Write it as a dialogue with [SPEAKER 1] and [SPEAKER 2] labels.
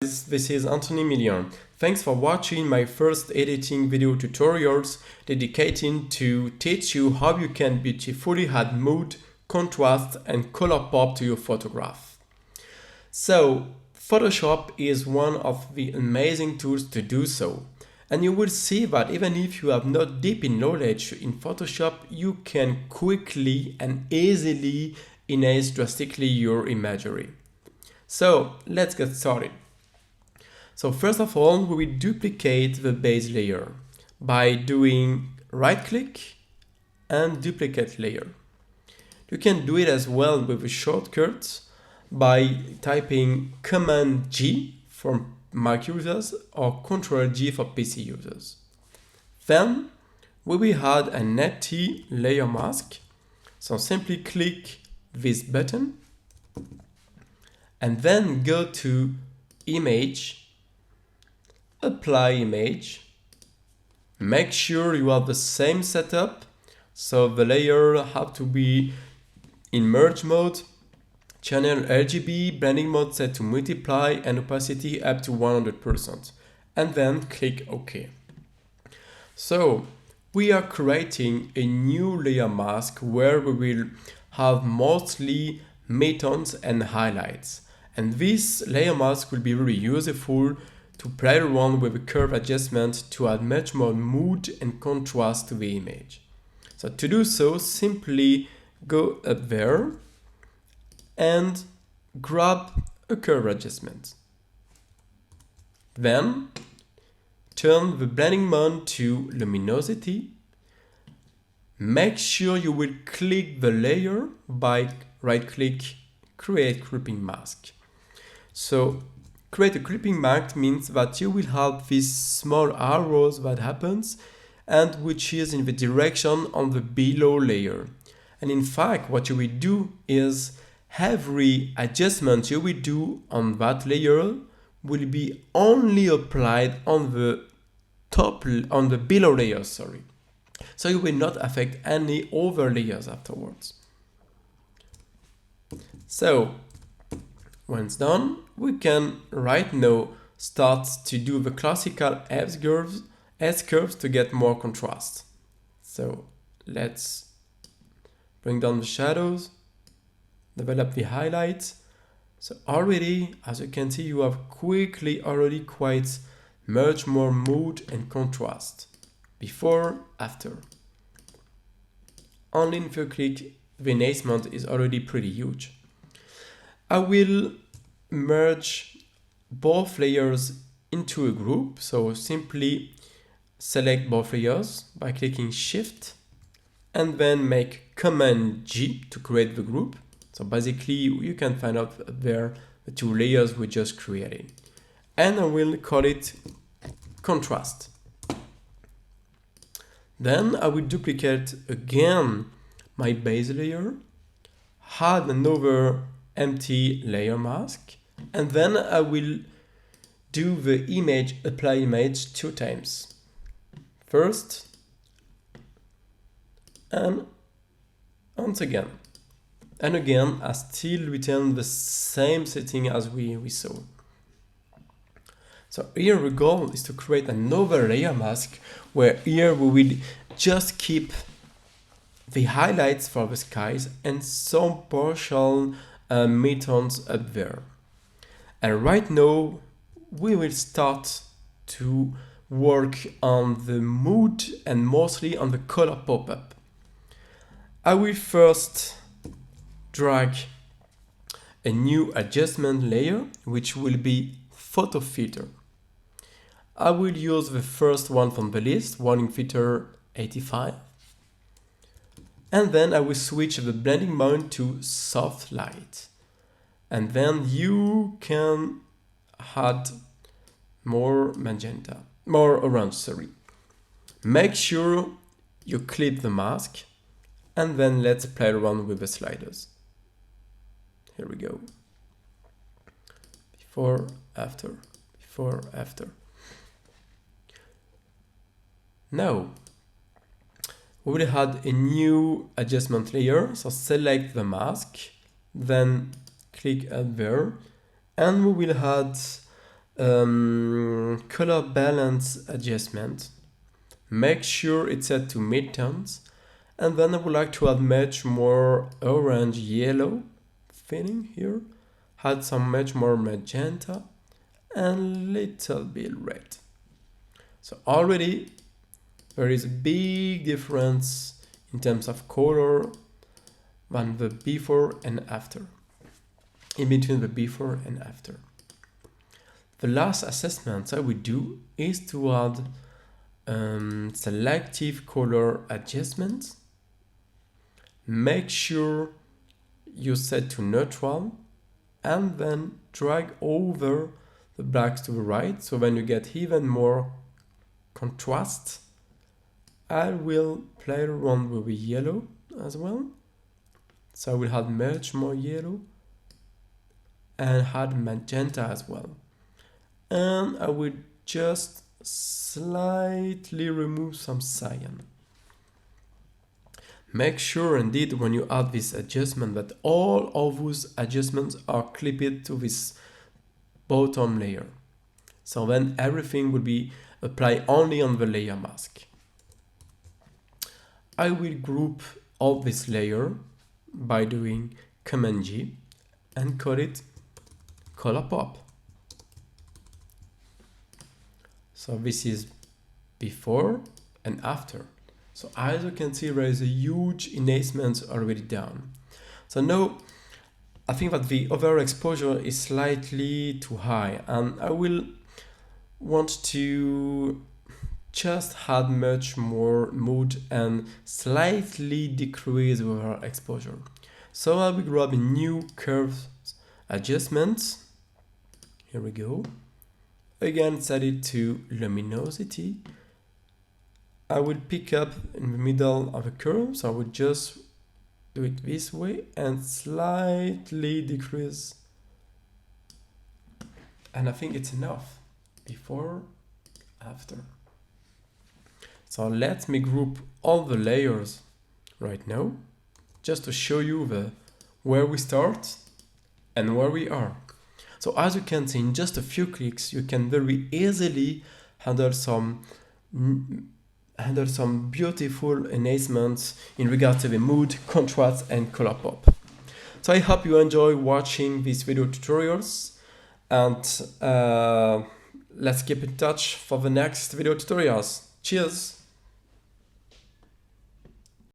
[SPEAKER 1] This is Anthony Million. Thanks for watching my first editing video tutorials dedicated to teach you how you can beautifully add mood, contrast and color pop to your photograph. So, Photoshop is one of the amazing tools to do so. And you will see that even if you have not deep in knowledge in Photoshop, you can quickly and easily enhance drastically your imagery. So let's get started. So first of all, we will duplicate the base layer by doing right click and duplicate layer. You can do it as well with a shortcut by typing Command G for Mac users or Ctrl G for PC users. Then we will add an empty layer mask. So simply click this button and then go to Image, Apply Image. Make sure you have the same setup. So the layer have to be in merge mode, channel RGB, blending mode set to multiply and opacity up to 100%. And then click OK. So we are creating a new layer mask where we will have mostly midtones and highlights. And this layer mask will be very useful to play around with the curve adjustment to add much more mood and contrast to the image. So to do so, simply go up there and grab a curve adjustment. Then turn the blending mode to luminosity. Make sure you will click the layer by right click, create clipping mask. So create a clipping mask means that you will have these small arrows that happens and which is in the direction on the below layer. And in fact, what you will do is every adjustment you will do on that layer will be only applied on the below layer, sorry. So you will not affect any other layers afterwards. So once done, we can right now start to do the classical S-curves to get more contrast. So let's bring down the shadows, develop the highlights. So already, as you can see, you have quickly already quite much more mood and contrast. Before, after. Only if you click, the enhancement is already pretty huge. I will merge both layers into a group. So simply select both layers by clicking Shift and then make Command G to create the group. So basically you can find out there the two layers we just created. And I will call it contrast. Then I will duplicate again my base layer, add another empty layer mask, and then I will do the image, apply image 2 times. First, and once again. And again, I still return the same setting as we saw. So here the goal is to create another layer mask where here we will just keep the highlights for the skies and some partial midtones up there. And right now we will start to work on the mood and mostly on the color pop-up. I will first drag a new adjustment layer which will be photo filter. I will use the first one from the list, Warning Filter 85. And then I will switch the blending mode to soft light. And then you can add more magenta, more orange, sorry. Make sure you clip the mask and then let's play around with the sliders. Here we go. Before, after, before, after. Now, we will add a new adjustment layer. So select the mask, then click add there, and we will add Color balance adjustment. Make sure it's set to midtones. And then I would like to add much more orange yellow feeling here. Add some much more magenta and little bit red. So already there is a big difference in terms of color than the before and after. In between the before and after. The last assessment I would do is to add selective color adjustment. Make sure you set to neutral and then drag over the blacks to the right, so when you get even more contrast. I will play around with the yellow as well, so I will add much more yellow and add magenta as well, and I will just slightly remove some cyan. Make sure indeed when you add this adjustment that all of those adjustments are clipped to this bottom layer. So then everything will be applied only on the layer mask. I will group all this layer by doing Command G and call it Color Pop. So this is before and after. So as you can see, there is a huge enhancement already done. So now I think that the overexposure is slightly too high, and I will want to just add much more mood and slightly decrease our exposure. So I will grab a new curve adjustment. Here we go. Again, set it to luminosity. I will pick up in the middle of a curve, so I will just do it this way and slightly decrease. And I think it's enough. Before, after. So let me group all the layers right now, just to show you where we start and where we are. So as you can see, in just a few clicks, you can very easily handle some beautiful enhancements in regard to the mood, contrast, and color pop. So I hope you enjoy watching these video tutorials, and let's keep in touch for the next video tutorials. Cheers!